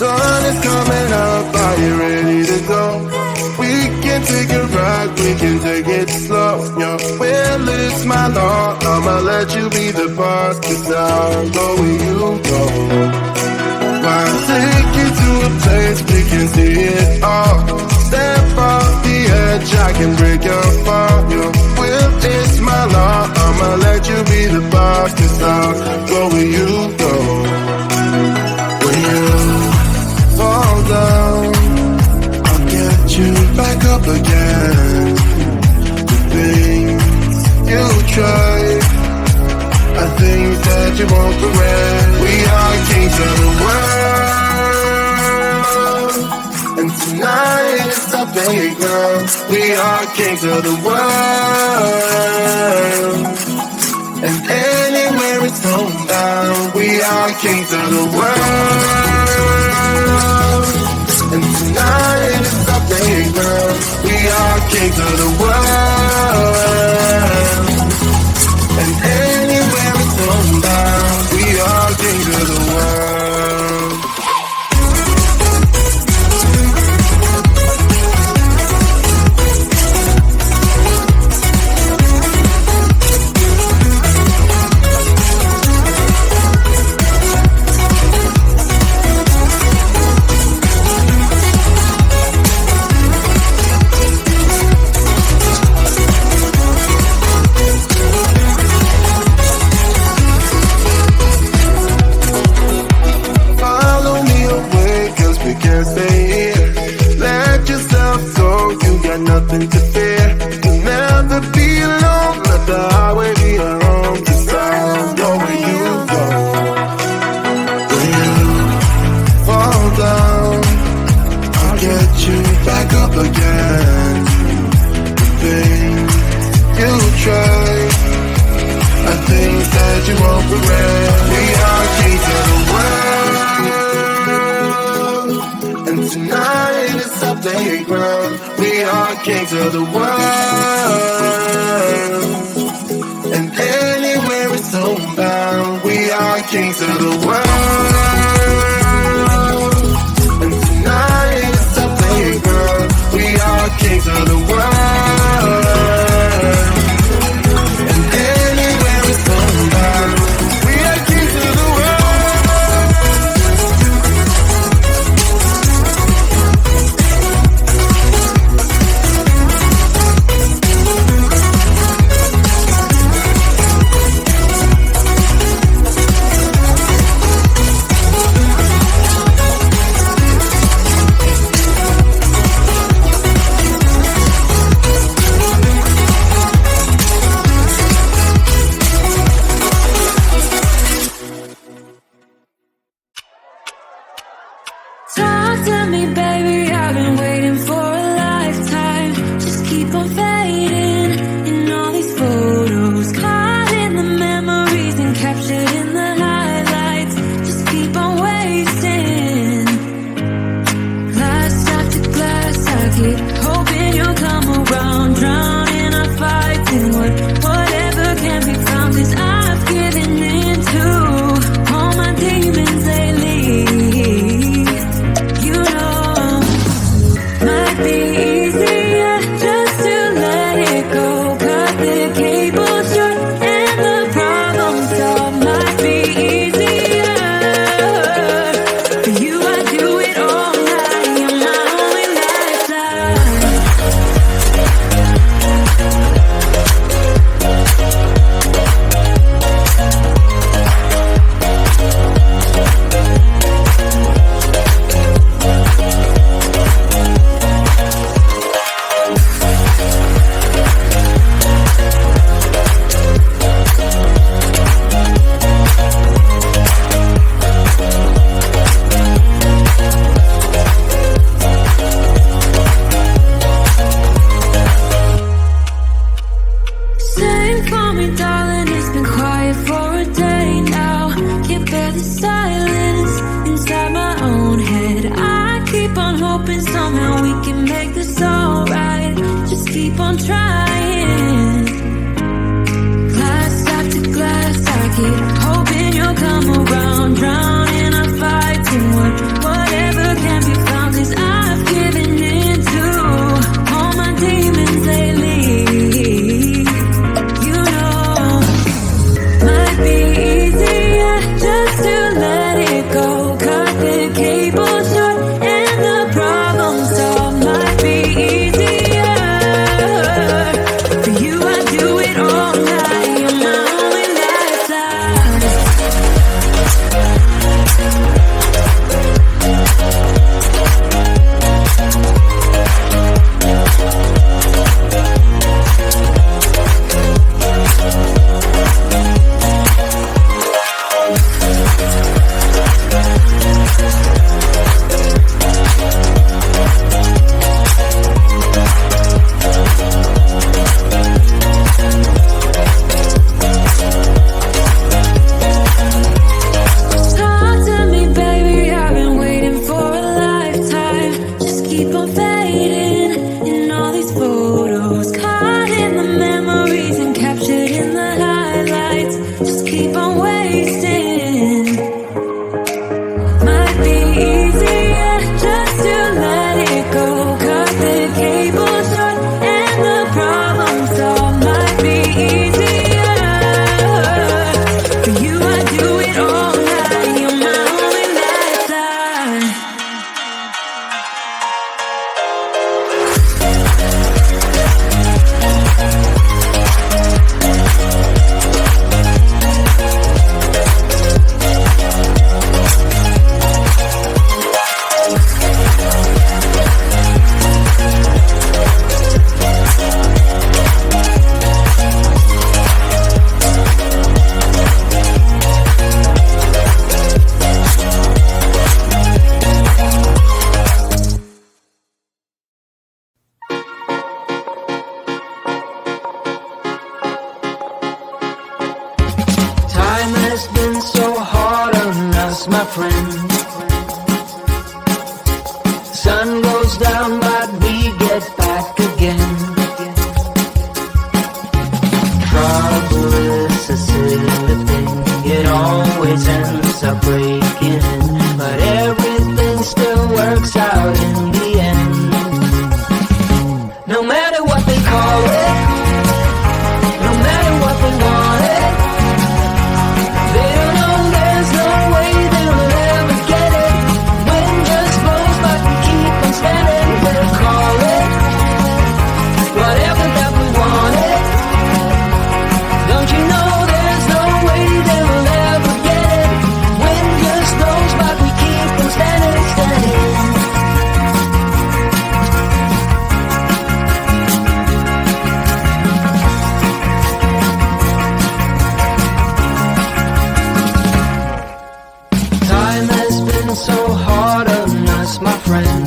sun is coming up, are you ready to go? We can take a ride, we can take it slow. Your will is my law, I'ma let you be the boss, 'cause I'll go where you go. I'll take you to a place we can see it all. Step off the edge, I can break your fall. Your will is my law, I'ma let you be the boss, 'cause I'll go where you go. When you fall down, I'll get you back up again. The things you tried, I think that you won't regret. We are kings of the world, and tonight is our playground. We are kings of the world, and anywhere it's homebound. We are kings of the world, and tonight is our playground. We are kings of the world, and anywhere it's homebound. We are kings of the world. Nothing to fear, you'll never be alone. Let the highway be your home, 'cause I'll go where you go. When you fall down, I'll get you back up again. The things you tried, I think that you won't regret. We are kings of the world, and tonight is our playground. We are kings of the world, and anywhere it's homebound. We are kings of the world, and tonight is our playground. We are kings of the world, and anywhere it's homebound. We are kings of the world. Talk to me, baby, I've been waiting for a lifetime. Just keep on fading in all these photos, caught in the memories and captured in the highlights. Just keep on wasting. Glass after glass, I keep hoping you'll come around. Drown in our fights and whatever can be found, 'cause I've given in to all my demons lately. Might be easier just to let it go. Cut the cable short and the problem solved. Might be easier for you, I do it all night. You're my only lifeline. Sing for me, darling, it's been quiet for a day now. Can't bear the silence inside my own head. I keep on hoping somehow we can make this alright. Just keep on trying. Glass after glass, I keep hoping you'll come around. Drown in our fights and whatever has been so hard on us, my friend. Sun goes down, but we get back again. Trouble is a silly thing, it always ends up breaking, but everything still works out in the end. No matter what they call it, no matter what they want it, they don't know there's no way they'll ever get it. Wind just blows, but we keep on standing. We'll call it whatever that we want it. Don't you know there's no way they'll ever get it? Wind just blows, but we keep on standing, standing. Time has been so hard on us, my friend.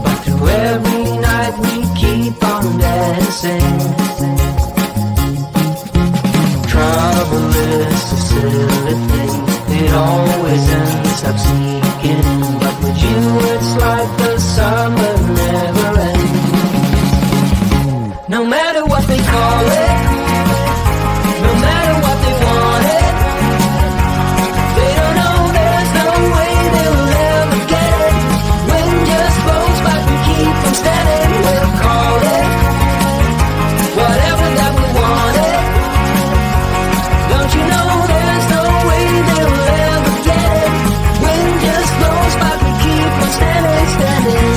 But through every night we keep on dancing. Trouble is a silly thing, it always ends up sneaking. But with you it's like the summer never ends. No matter what they call it, no matter what they want it, they don't know there's no way they'll ever get it. Wind just blows, but we keep on standing. We'll call it whatever that we want it. Don't you know there's no way they'll ever get it? Wind just blows, but we keep on standing, standing.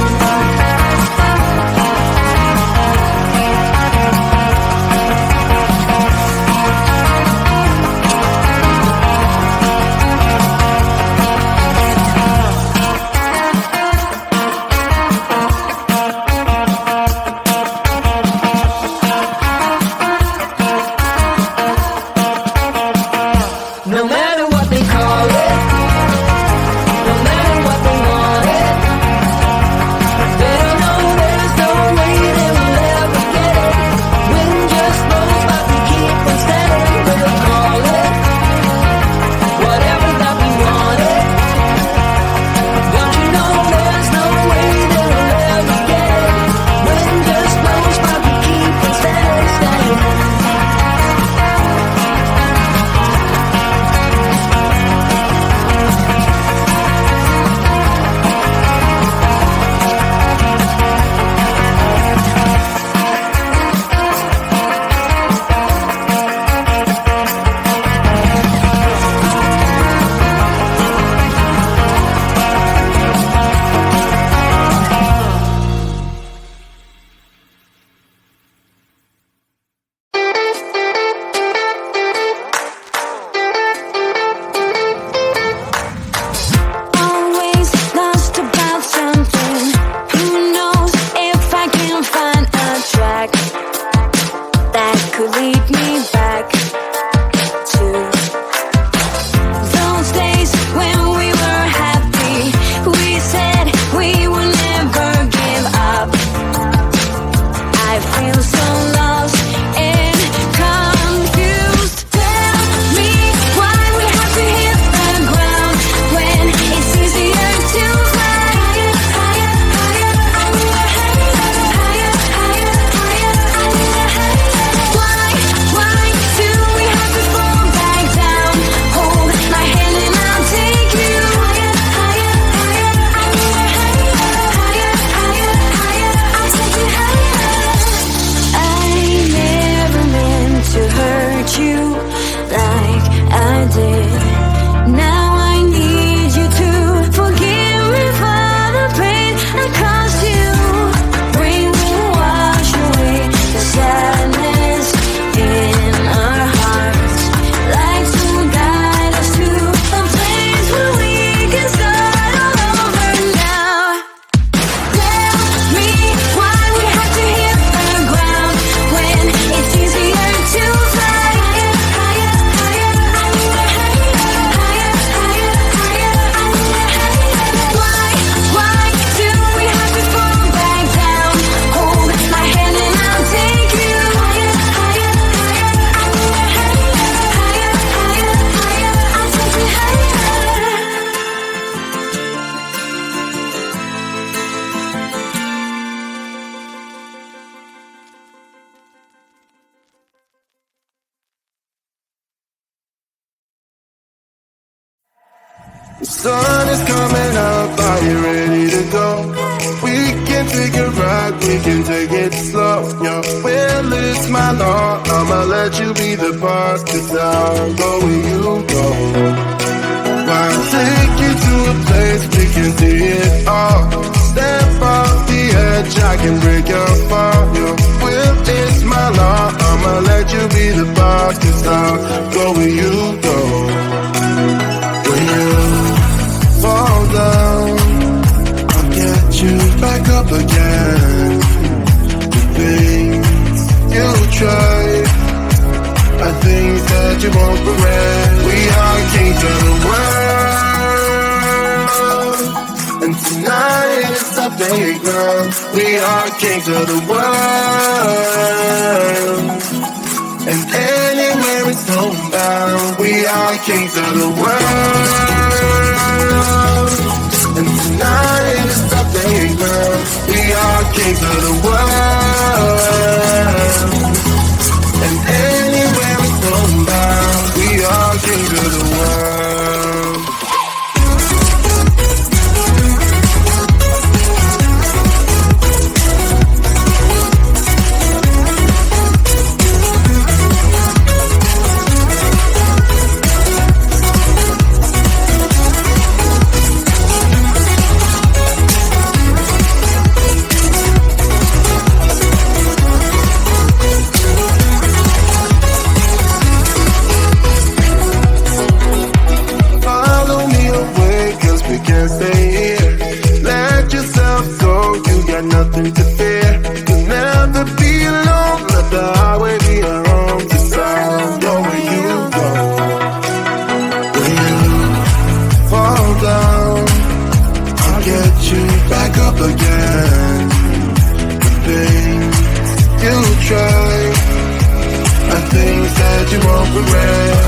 The sun is coming up, are you ready to go? We can take a ride, we can take it slow. Yo, well, it's my law, I'ma let you be the boss, 'cause I'll go where you go. I'll take you to a place we can see it all. Step off the edge, I can break your fall. Yo, well, it's my law, I'ma let you be the boss, 'cause I'll go where you go. When you fall down, I'll get you back up again. The things you tried are things that you won't regret. We are kings of the world, and tonight is our playground. We are kings of the world, and anywhere it's homebound. We are kings of the world, and tonight is our playground. We are kings of the world, and anywhere it's homebound. We are kings of the world. Nothing to fear. You'll never be alone. Let the highway be your home. Just I'll go where you go. When you fall down, I'll get you back up again. The things you try are things that you won't regret.